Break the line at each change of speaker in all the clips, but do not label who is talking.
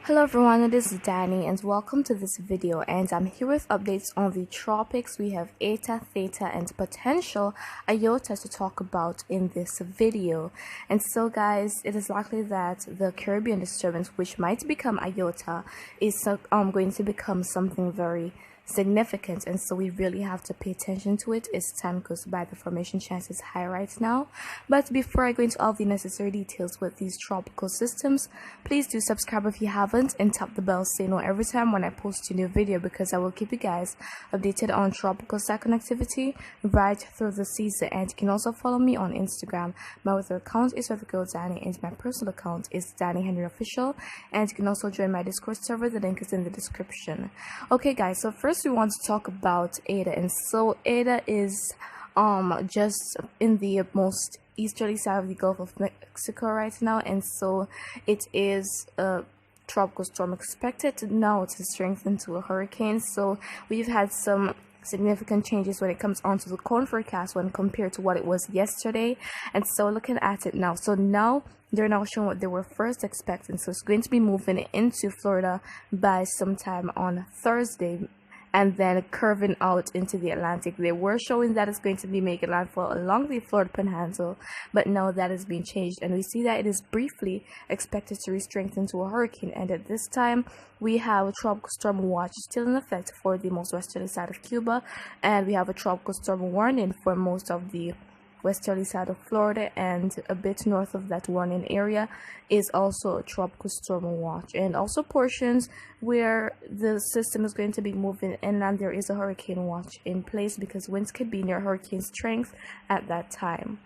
Hello everyone, this is Dani'i and welcome to this video, and I'm here with updates on the tropics. We have Eta, Theta and potential Iota to talk about in this video. And so guys, it is likely that the Caribbean disturbance, which might become Iota, is going to become something very significant, and so we really have to pay attention to it as time goes by. The formation chance is high right now. But before I go into all the necessary details with these tropical systems, please do subscribe if you haven't and tap the bell so you know every time when I post a new video, because I will keep you guys updated on tropical cyclone activity right through the season. And you can also follow me on Instagram. My other account is with girl Dani'i and my personal account is Dani'i Henry Official, and you can also join my Discord server. The link is in the description. Okay guys, so first we want to talk about Eta. And so Eta is just in the most easterly side of the Gulf of Mexico right now, and so it is a tropical storm expected now to strengthen to a hurricane. So we've had some significant changes when it comes onto the cone forecast when compared to what it was yesterday. And so looking at it now, so now they're now showing what they were first expecting. So it's going to be moving into Florida by sometime on Thursday and then curving out into the Atlantic. They were showing that it's going to be making landfall along the Florida Panhandle, but now that is being changed, and we see that it is briefly expected to re-strengthen to a hurricane. And at this time, we have a tropical storm watch still in effect for the most westerly side of Cuba, and we have a tropical storm warning for most of the westerly side of Florida, and a bit north of that warning area is also a tropical storm watch. And also portions where the system is going to be moving inland, there is a hurricane watch in place because winds could be near hurricane strength at that time.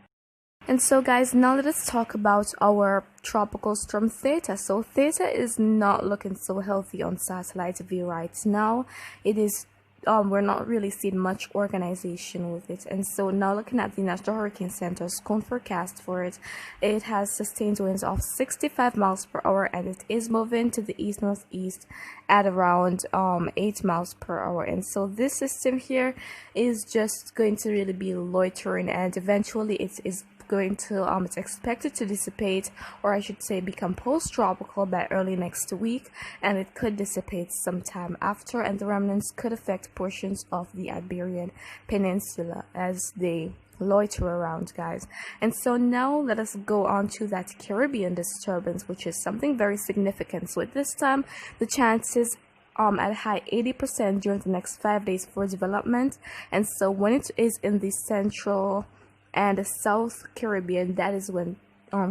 And so guys, now let us talk about our tropical storm Theta. So Theta is not looking so healthy on satellite view right now. It is we're not really seeing much organization with it. And so now looking at the National Hurricane Center's cone forecast for it, it has sustained winds of 65 miles per hour, and it is moving to the east-northeast at around 8 miles per hour. And so this system here is just going to really be loitering, and eventually it is going to it's expected to dissipate, or I should say become post-tropical by early next week, and it could dissipate sometime after, and the remnants could affect portions of the Iberian Peninsula as they loiter around, guys. And so now let us go on to that Caribbean disturbance, which is something very significant. So at this time, the chances at high 80% during the next 5 days for development. And so when it is in the central and the South Caribbean, that is when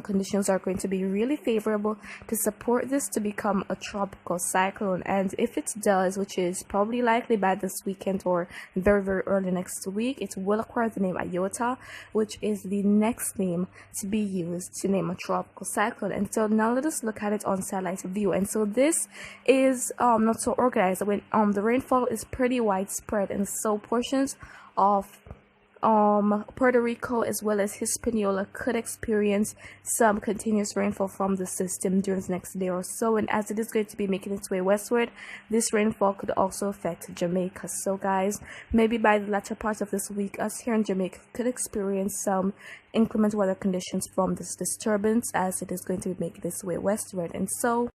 conditions are going to be really favorable to support this to become a tropical cyclone. And if it does, which is probably likely by this weekend or very, very early next week, it will acquire the name Iota, which is the next name to be used to name a tropical cyclone. And so now let us look at it on satellite view. And so this is not so organized. When the rainfall is pretty widespread, and so portions of Puerto Rico as well as Hispaniola could experience some continuous rainfall from the system during the next day or so. And as it is going to be making its way westward, this rainfall could also affect Jamaica. So guys, maybe by the latter part of this week, us here in Jamaica could experience some inclement weather conditions from this disturbance as it is going to be making its way westward. And so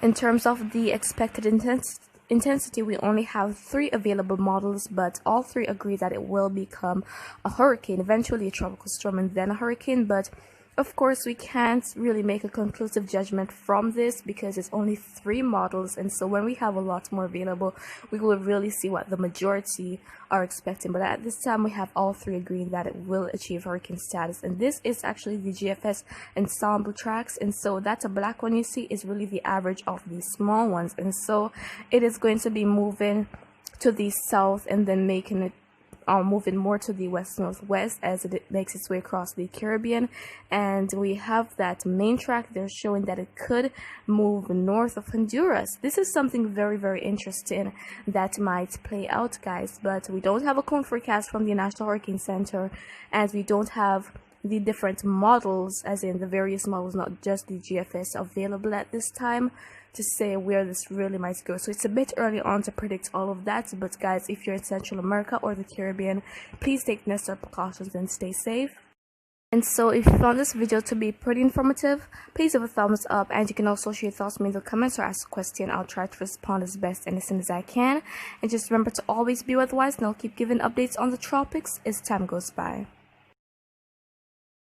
in terms of the expected intensity, we only have 3 available models, but all 3 agree that it will become a hurricane, eventually a tropical storm and then a hurricane. But of course we can't really make a conclusive judgment from this because it's only 3 models, and so when we have a lot more available, we will really see what the majority are expecting. But at this time, we have all 3 agreeing that it will achieve hurricane status, and this is actually the GFS ensemble tracks. And so that's a black one you see is really the average of these small ones, and so it is going to be moving to the south and then making it moving more to the west-northwest as it makes its way across the Caribbean. And we have that main track there showing that it could move north of Honduras. This is something very, very interesting that might play out, guys, but we don't have a cone forecast from the National Hurricane Center, as we don't have the different models, as in the various models, not just the GFS, available at this time to say where this really might go. So it's a bit early on to predict all of that, but guys, if you're in Central America or the Caribbean, please take necessary precautions and stay safe. And so if you found this video to be pretty informative, please give a thumbs up, and you can also share your thoughts with me in the comments or ask a question. I'll try to respond as best and as soon as I can. And just remember to always be weatherwise, and I'll keep giving updates on the tropics as time goes by.